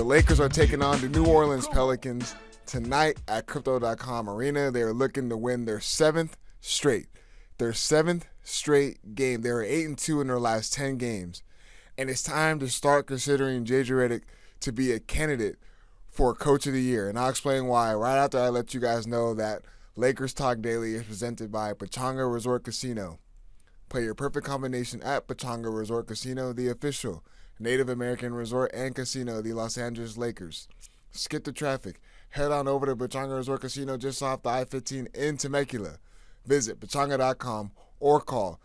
Lakers are taking on the New Orleans Pelicans tonight at Crypto.com Arena. They are looking to win their seventh straight game. They are 8-2 in their last 10 games. And it's time to start considering J.J. Redick to be a candidate for Coach of the Year. And I'll explain why right after I let you guys know that Lakers Talk Daily is presented by Pechanga Resort Casino. Play your perfect combination at Pechanga Resort Casino, the official Native American resort and casino of the Los Angeles Lakers. Skip the traffic. Head on over to Pechanga Resort Casino just off the I-15 in Temecula. Visit Pechanga.com or call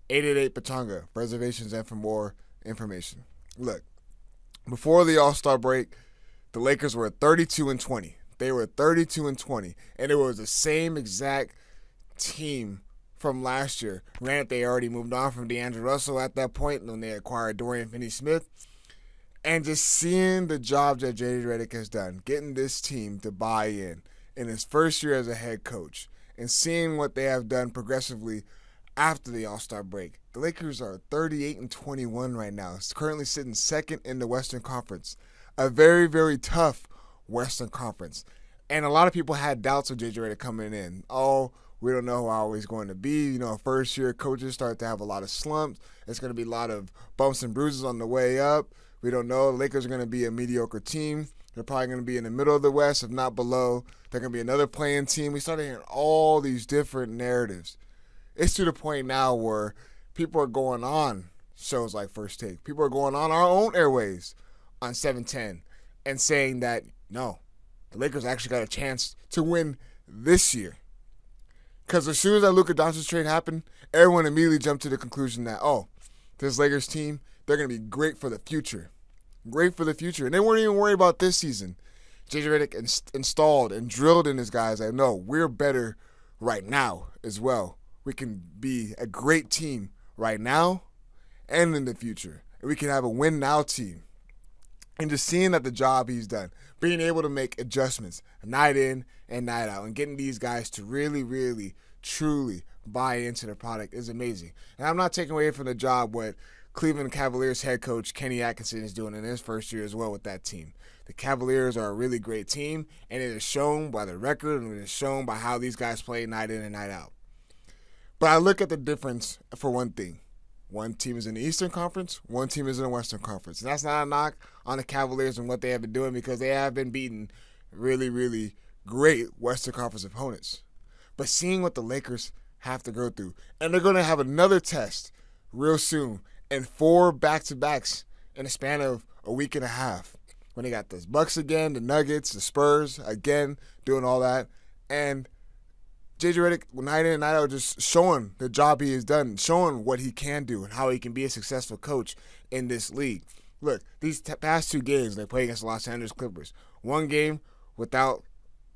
888-PECHANGA for reservations and for more information. Look, before the All-Star break, the Lakers were 32-20. They were 32-20, and it was the same exact team from last year. Granted, they already moved on from Deondre Russell at that point when they acquired Dorian Finney-Smith. And just seeing the job that J.J. Redick has done, getting this team to buy in his first year as a head coach, and seeing what they have done progressively after the All-Star break. The Lakers are 38-21 right now. It's currently sitting second in the Western Conference. A very, very tough Western Conference. And a lot of people had doubts of J.J. Redick coming in. Oh, we don't know how he's going to be. You know, first-year coaches start to have a lot of slumps. It's going to be a lot of bumps and bruises on the way up. We don't know. The Lakers are going to be a mediocre team. They're probably going to be in the middle of the West, if not below. They're going to be another playing team. We started hearing all these different narratives. It's to the point now where people are going on shows like First Take. People are going on our own airways on 710 and saying that, no, the Lakers actually got a chance to win this year. Because as soon as that Luka Doncic trade happened, everyone immediately jumped to the conclusion that, oh, this Lakers team, they're going to be great for the future. Great for the future. And they weren't even worried about this season. J.J. Redick installed and drilled in his guys that, no, we're better right now as well. We can be a great team right now and in the future. And we can have a win-now team. And just seeing that the job he's done, being able to make adjustments night in and night out, and getting these guys to really, really, truly buy into the product is amazing. And I'm not taking away from the job what Cleveland Cavaliers head coach Kenny Atkinson is doing in his first year as well with that team. The Cavaliers are a really great team, and it is shown by the record, and it is shown by how these guys play night in and night out. But I look at the difference for one thing. One team is in the Eastern Conference, one team is in the Western Conference. And that's not a knock on the Cavaliers and what they have been doing, because they have been beating really, really great Western Conference opponents. But seeing what the Lakers have to go through, and they're going to have another test real soon, and 4 back-to-backs in a span of a week and a half. When they got the Bucks again, the Nuggets, the Spurs again, doing all that. And J.J. Redick, night in and night out, just showing the job he has done, showing what he can do and how he can be a successful coach in this league. Look, these past 2 games, they play against the Los Angeles Clippers. One game without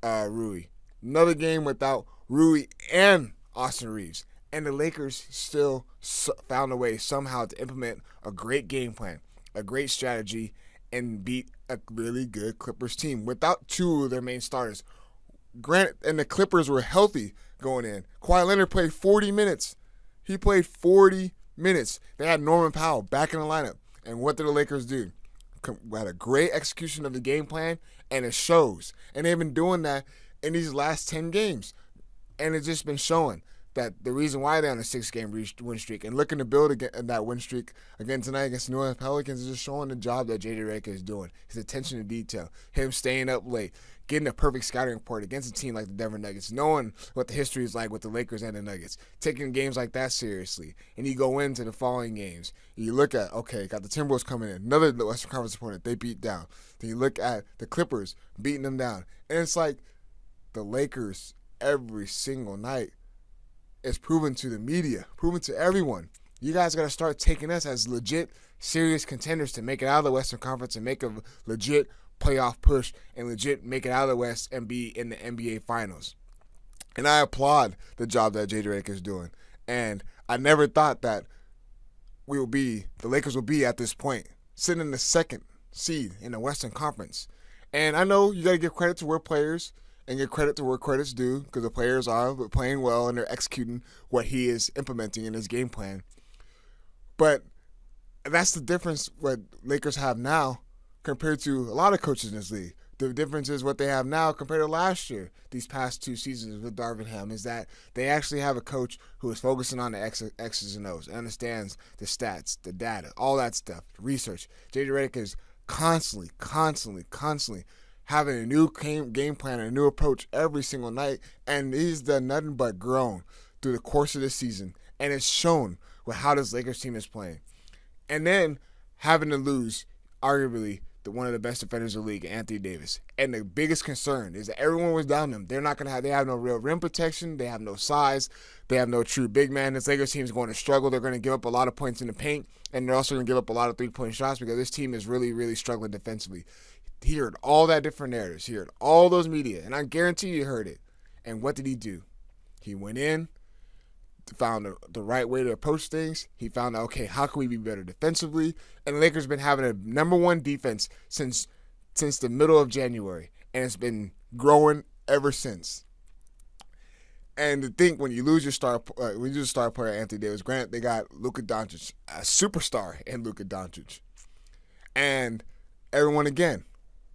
Rui. Another game without Rui and Austin Reeves. And the Lakers still found a way somehow to implement a great game plan, a great strategy, and beat a really good Clippers team without 2 of their main starters. Granted, and the Clippers were healthy going in. Kawhi Leonard played 40 minutes. He played 40 minutes. They had Norman Powell back in the lineup. And what did the Lakers do? Had a great execution of the game plan, and it shows. And they've been doing that in these last 10 games. And it's just been showing that the reason why they're on a 6-game win streak and looking to build again that win streak again tonight against the New Orleans Pelicans is just showing the job that J.J. Redick is doing. His attention to detail, him staying up late, getting a perfect scouting report against a team like the Denver Nuggets, knowing what the history is like with the Lakers and the Nuggets, taking games like that seriously. And you go into the following games. You look at, okay, got the Timberwolves coming in, another Western Conference opponent they beat down. Then you look at the Clippers beating them down. And it's like the Lakers every single night is proven to the media, proven to everyone. You guys got to start taking us as legit, serious contenders to make it out of the Western Conference and make a legit playoff push and legit make it out of the West and be in the NBA Finals. And I applaud the job that J.J. Redick is doing. And I never thought that the Lakers will be at this point, sitting in the 2nd seed in the Western Conference. And I know you got to give credit to where players and give credit to where credit's due, because the players are playing well and they're executing what he is implementing in his game plan. But that's the difference what Lakers have now compared to a lot of coaches in this league. The difference is what they have now compared to last year, these past 2 seasons with Darvin Ham, is that they actually have a coach who is focusing on the X's and O's, understands the stats, the data, all that stuff, research. JJ Redick is constantly having a new game plan and a new approach every single night, and he's done nothing but grown through the course of this season, and it's shown with how this Lakers team is playing. And then having to lose, arguably, one of the best defenders in the league, Anthony Davis. And the biggest concern is that everyone was down them. They have no real rim protection. They have no size. They have no true big man. This Lakers team is going to struggle. They're going to give up a lot of points in the paint, and they're also going to give up a lot of three-point shots because this team is really struggling defensively. He heard all that different narratives. He heard all those media, and I guarantee you heard it. And what did he do? He went in, found the right way to approach things. He found out, okay, how can we be better defensively? And the Lakers have been having a number 1 defense since the middle of January, and it's been growing ever since. And to think when you lose your star player, Anthony Davis, granted, they got Luka Doncic, a superstar in Luka Doncic. And everyone again,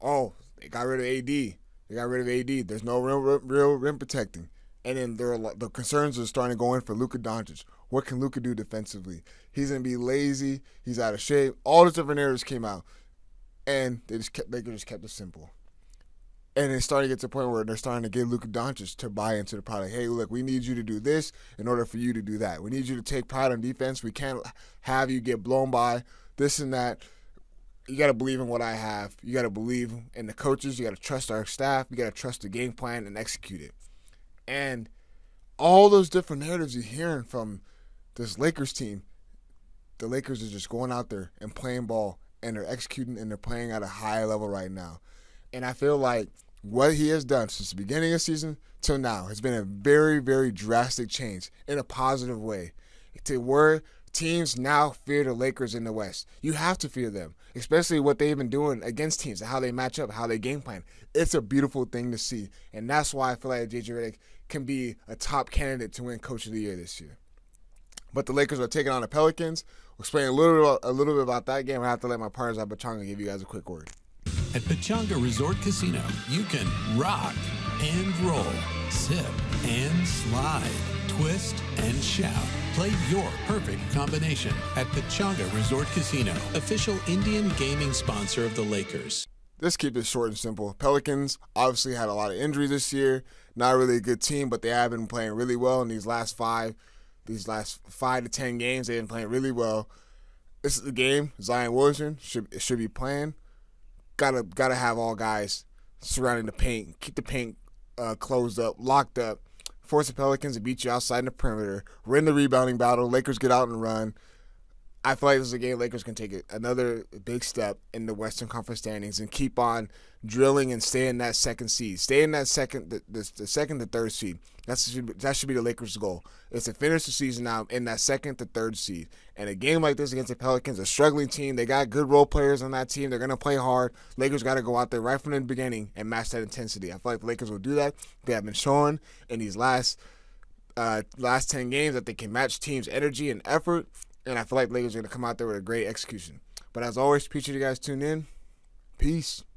they got rid of AD. There's no real rim protecting. And then the concerns are starting to go in for Luka Doncic. What can Luka do defensively? He's going to be lazy. He's out of shape. All these different narratives came out. And they just kept it simple. And it's starting to get to the point where they're starting to get Luka Doncic to buy into the product. Hey, look, we need you to do this in order for you to do that. We need you to take pride on defense. We can't have you get blown by this and that. You got to believe in what I have. You got to believe in the coaches. You got to trust our staff. You got to trust the game plan and execute it. And all those different narratives you're hearing from this Lakers team, the Lakers are just going out there and playing ball, and they're executing, and they're playing at a high level right now. And I feel like what he has done since the beginning of the season till now has been a very drastic change in a positive way to where teams now fear the Lakers in the West. You have to fear them, especially what they've been doing against teams and how they match up, how they game plan. It's a beautiful thing to see, and that's why I feel like JJ Redick can be a top candidate to win Coach of the Year this year. But the Lakers are taking on the Pelicans. We'll explain a little bit about that game. I have to let my partners at Pechanga give you guys a quick word. At Pechanga Resort Casino, you can rock and roll, sip and slide, twist and shout. Play your perfect combination at Pechanga Resort Casino, official Indian gaming sponsor of the Lakers. Let's keep it short and simple. Pelicans obviously had a lot of injuries this year. Not really a good team, but they have been playing really well in these last 5 to 10 games. They've been playing really well. This is the game Zion Williamson should be playing. Gotta have all guys surrounding the paint. Keep the paint closed up, locked up. Force the Pelicans to beat you outside in the perimeter. Win the rebounding battle. Lakers get out and run. I feel like this is a game Lakers can take another big step in the Western Conference standings and keep on drilling and stay in that second seed. Stay in that the second to third seed. That should be the Lakers' goal. Is to finish the season out in that second to third seed. And a game like this against the Pelicans, a struggling team, they got good role players on that team. They're going to play hard. Lakers got to go out there right from the beginning and match that intensity. I feel like the Lakers will do that. They have been showing in these last 10 games that they can match teams' energy and effort. And I feel like the Lakers are going to come out there with a great execution. But as always, appreciate you guys tuning in. Peace.